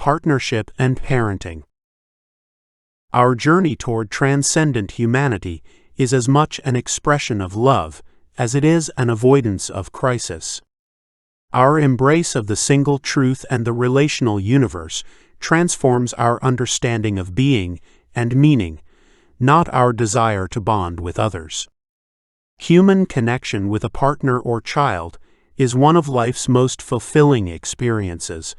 Partnership and parenting. Our journey toward transcendent humanity is as much an expression of love as it is an avoidance of crisis. Our embrace of the single truth and the relational universe transforms our understanding of being and meaning, not our desire to bond with others. Human connection with a partner or child is one of life's most fulfilling experiences,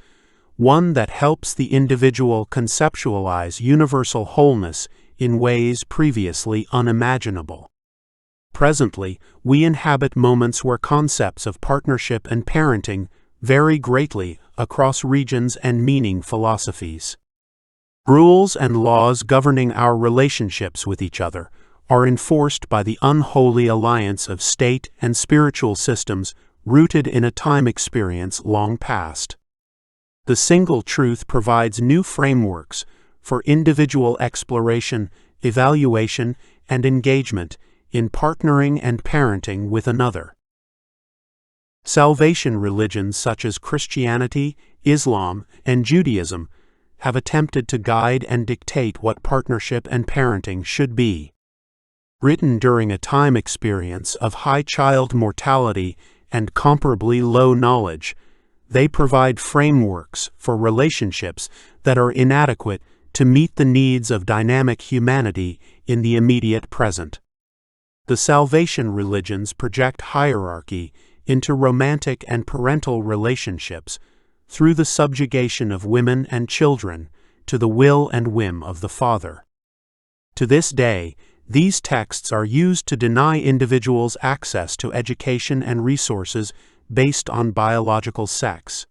one that helps the individual conceptualize universal wholeness in ways previously unimaginable. Presently, we inhabit moments where concepts of partnership and parenting vary greatly across regions and meaning philosophies. Rules and laws governing our relationships with each other are enforced by the unholy alliance of state and spiritual systems rooted in a time experience long past. The single truth provides new frameworks for individual exploration, evaluation, and engagement in partnering and parenting with another. Salvation religions such as Christianity, Islam, and Judaism have attempted to guide and dictate what partnership and parenting should be. Written during a time experience of high child mortality and comparably low knowledge, they provide frameworks for relationships that are inadequate to meet the needs of dynamic humanity in the immediate present. The salvation religions project hierarchy into romantic and parental relationships through the subjugation of women and children to the will and whim of the father. To this day, these texts are used to deny individuals access to education and resources based on biological sex.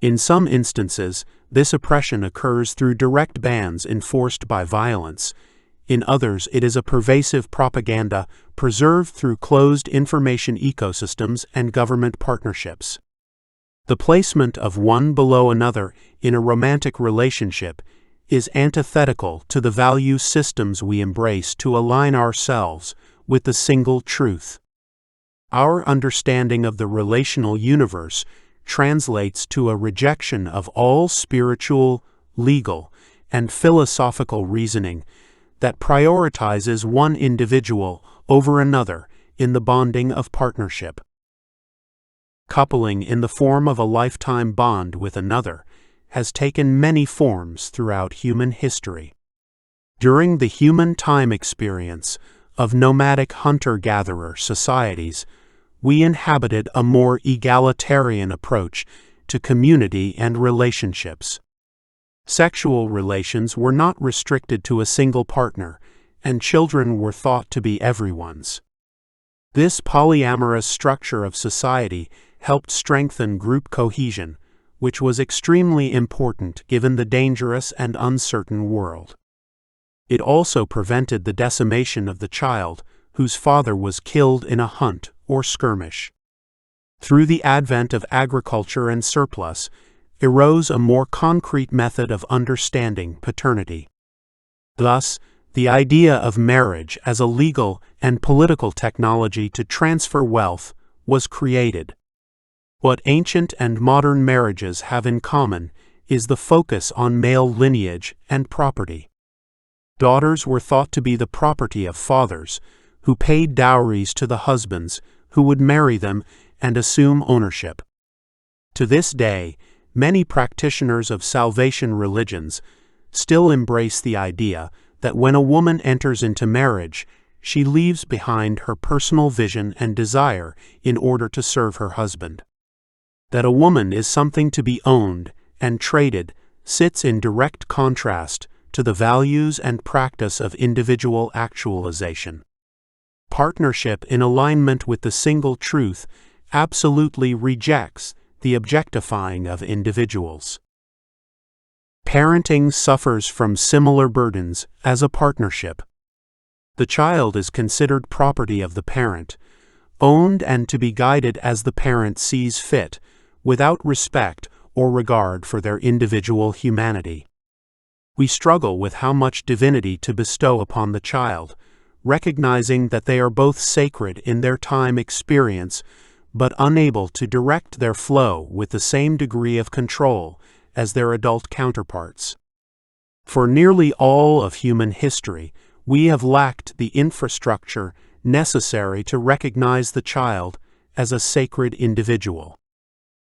In some instances, this oppression occurs through direct bans enforced by violence. In others, it is a pervasive propaganda preserved through closed information ecosystems and government partnerships. The placement of one below another in a romantic relationship is antithetical to the value systems we embrace to align ourselves with the single truth. Our understanding of the relational universe translates to a rejection of all spiritual, legal, and philosophical reasoning that prioritizes one individual over another in the bonding of partnership. Coupling in the form of a lifetime bond with another has taken many forms throughout human history. During the human time experience of nomadic hunter-gatherer societies, we inhabited a more egalitarian approach to community and relationships. Sexual relations were not restricted to a single partner, and children were thought to be everyone's. This polyamorous structure of society helped strengthen group cohesion, which was extremely important given the dangerous and uncertain world. It also prevented the decimation of the child whose father was killed in a hunt or skirmish. Through the advent of agriculture and surplus, arose a more concrete method of understanding paternity. Thus, the idea of marriage as a legal and political technology to transfer wealth was created. What ancient and modern marriages have in common is the focus on male lineage and property. Daughters were thought to be the property of fathers, who paid dowries to the husbands who would marry them and assume ownership. To this day, many practitioners of salvation religions still embrace the idea that when a woman enters into marriage, she leaves behind her personal vision and desire in order to serve her husband. That a woman is something to be owned and traded sits in direct contrast to the values and practice of individual actualization. Partnership in alignment with the single truth absolutely rejects the objectifying of individuals. Parenting suffers from similar burdens as a partnership. The child is considered property of the parent, owned and to be guided as the parent sees fit, without respect or regard for their individual humanity. We struggle with how much divinity to bestow upon the child, recognizing that they are both sacred in their time experience, but unable to direct their flow with the same degree of control as their adult counterparts. For nearly all of human history, we have lacked the infrastructure necessary to recognize the child as a sacred individual.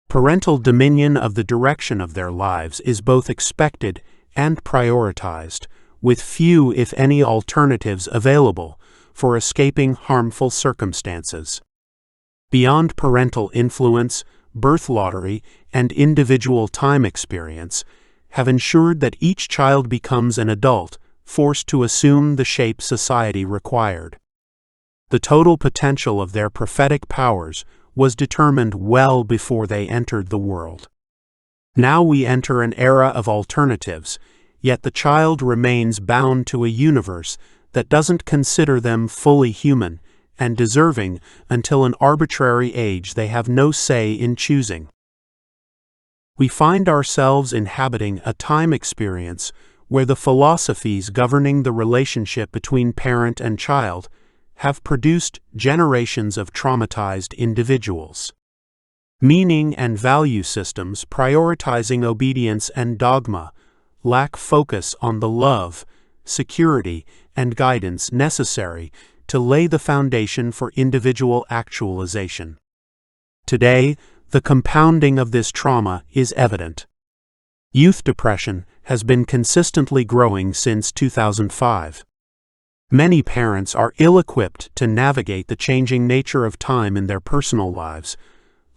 Parental dominion of the direction of their lives is both expected and prioritized, with few, if any, alternatives available for escaping harmful circumstances. Beyond parental influence, birth lottery, and individual time experience have ensured that each child becomes an adult forced to assume the shape society required. The total potential of their prophetic powers was determined well before they entered the world. Now we enter an era of alternatives, yet the child remains bound to a universe that doesn't consider them fully human and deserving until an arbitrary age they have no say in choosing. We find ourselves inhabiting a time experience where the philosophies governing the relationship between parent and child have produced generations of traumatized individuals. Meaning and value systems prioritizing obedience and dogma lack focus on the love, security, and guidance necessary to lay the foundation for individual actualization. Today, the compounding of this trauma is evident. Youth depression has been consistently growing since 2005. Many parents are ill-equipped to navigate the changing nature of time in their personal lives,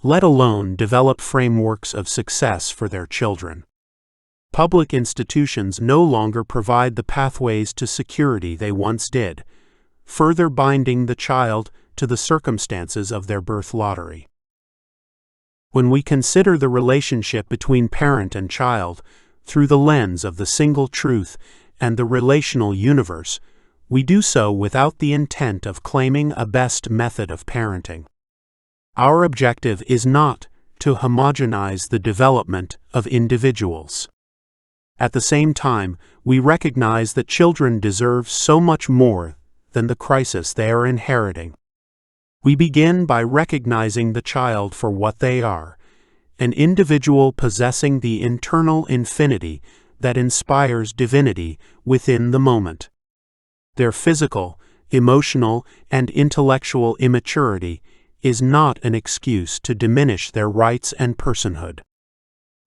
let alone develop frameworks of success for their children. Public institutions no longer provide the pathways to security they once did, further binding the child to the circumstances of their birth lottery. When we consider the relationship between parent and child through the lens of the single truth and the relational universe, we do so without the intent of claiming a best method of parenting. Our objective is not to homogenize the development of individuals. At the same time, we recognize that children deserve so much more than the crisis they are inheriting. We begin by recognizing the child for what they are, an individual possessing the internal infinity that inspires divinity within the moment. Their physical, emotional, and intellectual immaturity is not an excuse to diminish their rights and personhood.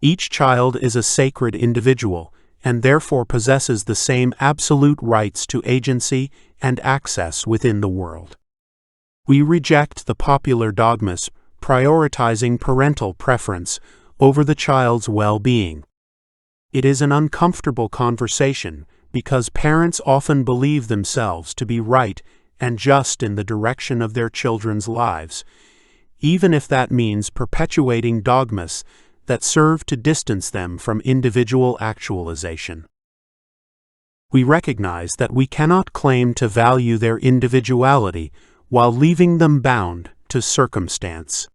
Each child is a sacred individual and therefore possesses the same absolute rights to agency and access within the world. We reject the popular dogmas prioritizing parental preference over the child's well-being. It is an uncomfortable conversation because parents often believe themselves to be right and just in the direction of their children's lives, even if that means perpetuating dogmas that serve to distance them from individual actualization. We recognize that we cannot claim to value their individuality while leaving them bound to circumstance.